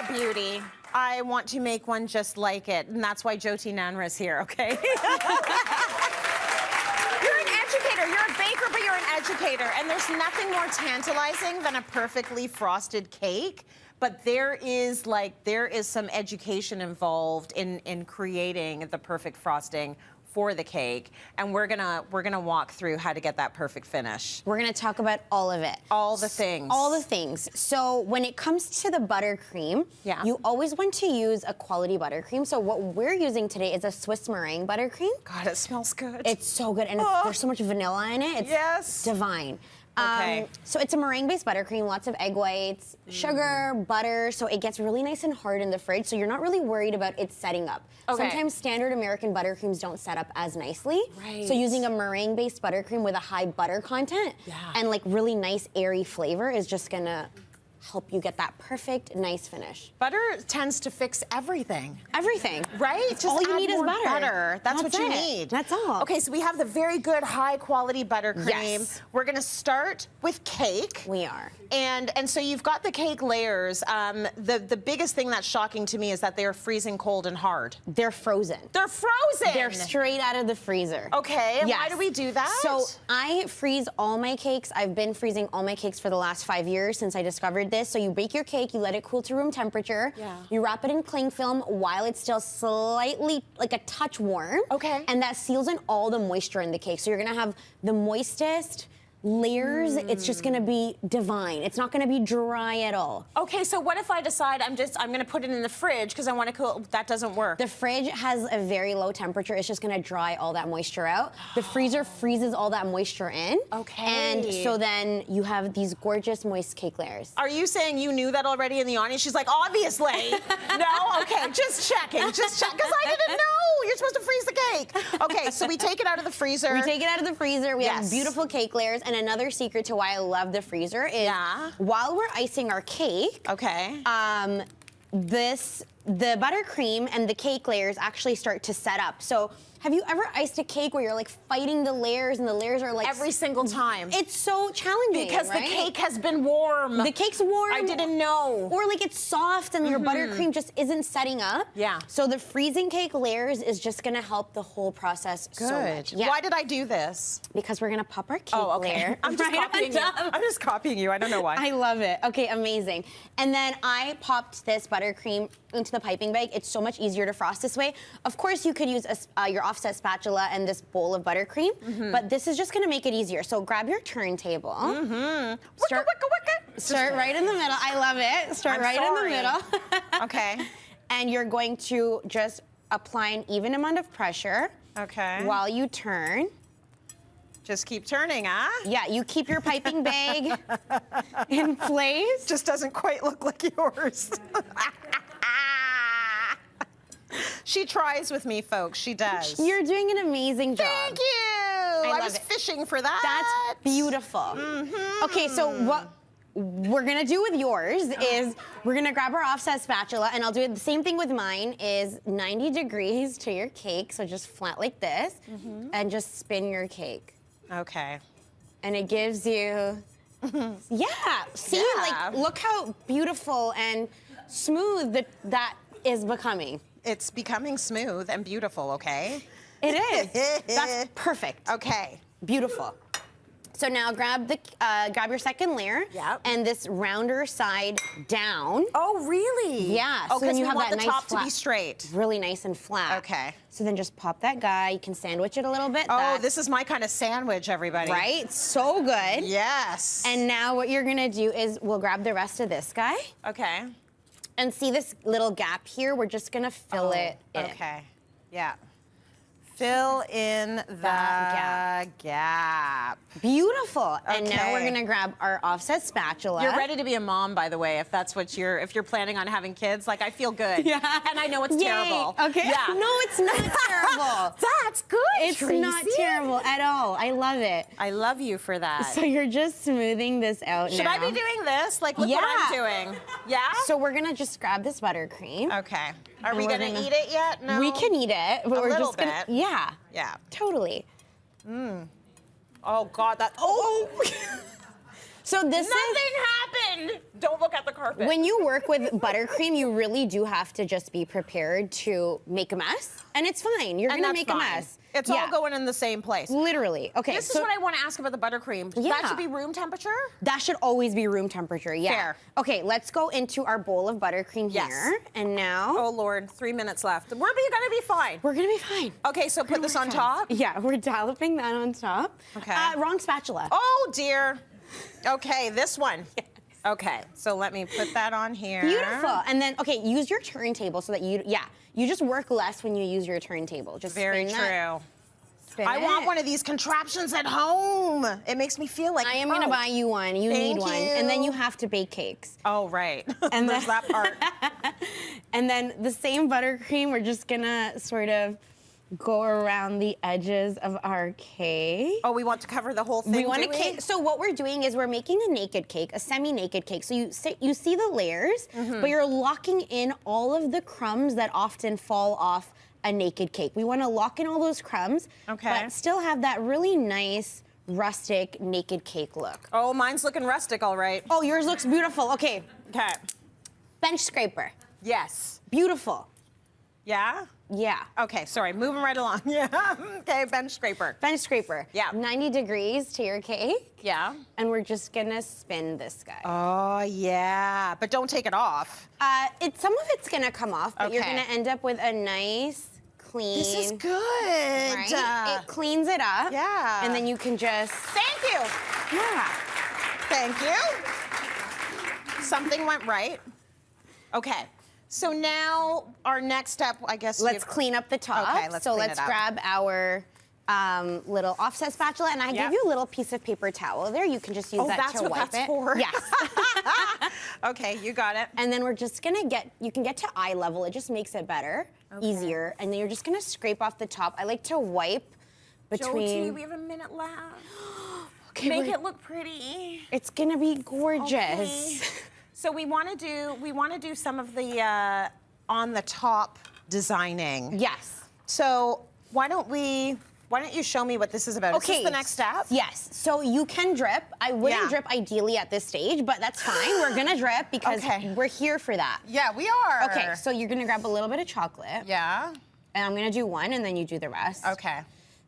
that beauty. I want to make one just like it, and that's why Jyoti Nanra is here, okay? You're an educator, you're a baker, but you're an educator, and there's nothing more tantalizing than a perfectly frosted cake. But there is some education involved in creating the perfect frosting for the cake, and we're gonna walk through how to get that perfect finish. We're gonna talk about all of it. All the things. All the things. So when it comes to the buttercream, yeah, you always want to use a quality buttercream. So what we're using today is a Swiss meringue buttercream. God, it smells good. It's so good, and there's so much vanilla in it. It's divine. Okay. So it's a meringue-based buttercream, lots of egg whites, sugar, butter, so it gets really nice and hard in the fridge, so you're not really worried about it setting up. Okay. Sometimes standard American buttercreams don't set up as nicely. Right. So using a meringue-based buttercream with a high butter content and like really nice airy flavor is just gonna help you get that perfect, nice finish. Butter tends to fix everything. Everything. Right? Just all you need is butter. That's what you it. need. That's all. Okay, so we have the very good, high quality buttercream. Yes. We're gonna start with cake. We are. And so you've got the cake layers. The biggest thing that's shocking to me is that they are freezing cold and hard. They're frozen. They're frozen! They're straight out of the freezer. Okay, and why do we do that? So I freeze all my cakes. I've been freezing all my cakes for the last 5 years since I discovered this. So you bake your cake, you let it cool to room temperature. Yeah. You wrap it in cling film while it's still slightly, like a touch warm. Okay. And that seals in all the moisture in the cake. So you're gonna have the moistest layers. It's just gonna be divine. It's not gonna be dry at all. Okay, so what if I decide I'm gonna put it in the fridge because I want to cool? That doesn't work. The fridge has a very low temperature. It's just gonna dry all that moisture out. The freezer freezes all that moisture in. Okay. And so then you have these gorgeous moist cake layers. Are you saying you knew that already in the audience? She's like, obviously. No? Okay, just checking. Just check, because I didn't know. You're supposed to freeze the cake. Okay, so we take it out of the freezer. We take it out of the freezer. We have beautiful cake layers. And another secret to why I love the freezer is while we're icing our cake, the buttercream and the cake layers actually start to set up. So have you ever iced a cake where you're like fighting the layers and the layers are like... Every single time. It's so challenging, because the cake has been warm. The cake's warm. I didn't know. Or like it's soft and your buttercream just isn't setting up. Yeah. So the freezing cake layers is just gonna help the whole process so much. Yeah. Why did I do this? Because we're gonna pop our cake layer. I'm just copying you. I'm just copying you. I don't know why. I love it. Okay, amazing. And then I popped this buttercream into the piping bag. It's so much easier to frost this way. Of course, you could use your offset spatula and this bowl of buttercream, but this is just gonna make it easier. So grab your turntable. Start right in the middle. I love it. Start in the middle. Okay. And you're going to just apply an even amount of pressure. Okay. While you turn. Just keep turning, huh? Yeah, you keep your piping bag in place. Just doesn't quite look like yours. She tries with me, folks. She does. You're doing an amazing job. Thank you. I was fishing for that. That's beautiful. Okay, so what we're gonna do with yours is we're gonna grab our offset spatula, and I'll do it the same thing with mine, is 90 degrees to your cake, so just flat like this, and just spin your cake. Okay. And it gives you, like, look how beautiful and smooth that is becoming. It's becoming smooth and beautiful, okay? It is. That's perfect. Okay. Beautiful. So now grab your second layer and this rounder side down. Oh, really? Yeah. Oh, so then you we have want that the nice top flat, to be straight. really nice and flat. Okay. So then just pop that guy. You can sandwich it a little bit. Oh, this is my kind of sandwich, everybody. Right? So good. Yes. And now what you're gonna do is we'll grab the rest of this guy. Okay. And see this little gap here? We're just gonna fill it in. Okay. Yeah. Fill in the gap. Beautiful. And now we're gonna grab our offset spatula. You're ready to be a mom, by the way, if that's what if you're planning on having kids. Like, I feel good. Yeah. And I know it's terrible. Okay. Yeah. No, it's not terrible. That's good, It's Tracy. not terrible at all. I love it. I love you for that. So you're just smoothing this out now. Should I be doing this? Like, look what I'm doing. Yeah? So we're gonna just grab this buttercream. Okay. Are we gonna eat it yet? No. We can eat it, but we're little just gonna. bit. Yeah. Yeah. Totally. Oh God, that. Oh. So this Nothing happened. Don't look at the carpet. When you work with buttercream, you really do have to just be prepared to make a mess, and it's fine. You're gonna make a mess. It's all going in the same place. Literally. Okay. This is what I want to ask about the buttercream. Yeah. That should be room temperature? That should always be room temperature, yeah. Fair. Okay, let's go into our bowl of buttercream here. And now... Oh, Lord, 3 minutes left. We're gonna be fine. We're gonna be fine. Okay, so put this on top? Yeah, we're dolloping that on top. Okay. Wrong spatula. Oh, dear. Okay, this one. Yes. Okay, so let me put that on here. Beautiful. And then, okay, use your turntable so that you just work less when you use your turntable. Just Very spin true. that. Spin I it. want one of these contraptions at home. It makes me feel like I am gonna buy you one. You need one. And then you have to bake cakes. Oh, right. And there's that part. And then the same buttercream, we're just gonna sort of go around the edges of our cake. Oh, we want to cover the whole thing, We want a cake. So what we're doing is we're making a naked cake, a semi-naked cake. So you see the layers, but you're locking in all of the crumbs that often fall off a naked cake. We want to lock in all those crumbs, but still have that really nice rustic naked cake look. Oh, mine's looking rustic, all right. Oh, yours looks beautiful. Okay. Okay. Bench scraper. Yes. Beautiful. Yeah? Yeah. Okay, sorry, moving right along. Yeah. Okay, bench scraper. Bench scraper. Yeah. 90 degrees to your cake. Yeah. And we're just gonna spin this guy. Oh, yeah. But don't take it off. Some of it's gonna come off, but you're Okay. gonna end up with a nice, clean. This is good. Right? It cleans it up. Yeah. And then you can just. Thank you. Yeah. Thank you. Something went right. Okay. So now our next step, I guess. Let's clean up the top. Okay, let's so clean let's it up. grab our little offset spatula, and I give you a little piece of paper towel there. You can just use that to wipe it. For. Yes. Okay, you got it. And then we're just gonna you can get to eye level. It just makes it better, easier. And then you're just gonna scrape off the top. I like to wipe between. Jyoti, we have a minute left. Okay, Make it look pretty. It's gonna be gorgeous. Okay. So we want to do some of the on the top designing. Yes. So why don't you show me what this is about? Okay. Is this the next step? Yes. So you can drip. I wouldn't drip ideally at this stage, but that's fine. We're gonna drip because we're here for that. Yeah, we are. Okay. So you're gonna grab a little bit of chocolate. Yeah. And I'm gonna do one, and then you do the rest. Okay.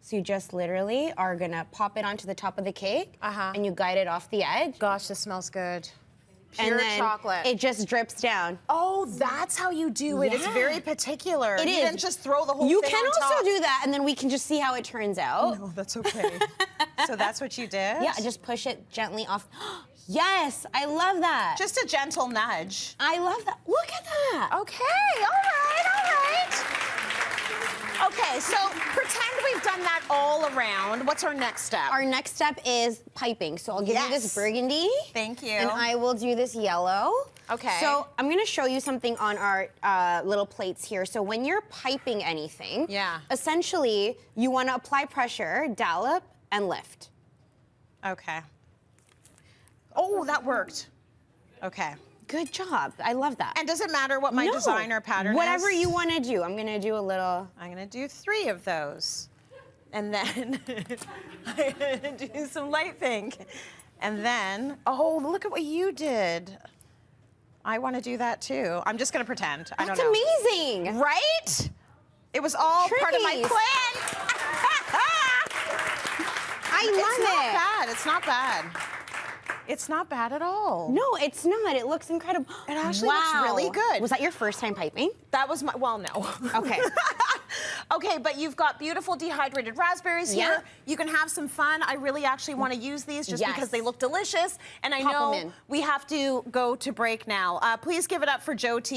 So you just literally are gonna pop it onto the top of the cake, and you guide it off the edge. Gosh, this smells good. Pure and then chocolate. It just drips down. Oh, that's how you do it. It's Yeah. very particular. It You is. didn't just throw the whole You thing can on also top. do that, and then we can just see how it turns out. No, that's okay. So that's what you did? Yeah, just push it gently off. Yes, I love that. Just a gentle nudge. I love that. Look at that. Okay, all right, all right. Okay, so pretend we've done that all around. What's our next step? Our next step is piping. So I'll give you this burgundy. Thank you. And I will do this yellow. Okay. So I'm gonna show you something on our little plates here. So when you're piping anything, essentially you wanna apply pressure, dollop, and lift. Okay. Oh, that worked. Okay. Good job. I love that. And does it matter what my designer pattern Whatever is? you wanna do. I'm gonna do a little. I'm gonna do 3 of those. And then I'm gonna do some light pink. And then, oh, look at what you did. I wanna do that too. I'm just gonna pretend. I don't know. That's amazing. Right? It was all part of my Trees. plan. I love It's not it. bad. It's not bad. It's not bad at all. No, it's not. It looks incredible. It actually looks really good. Was that your first time piping? That was my, well, no. Okay. Okay, but you've got beautiful dehydrated raspberries here. You can have some fun. I really actually want to use these just because they look delicious. And I Pop 'em know in. we have to go to break now. Please give it up for Jyoti.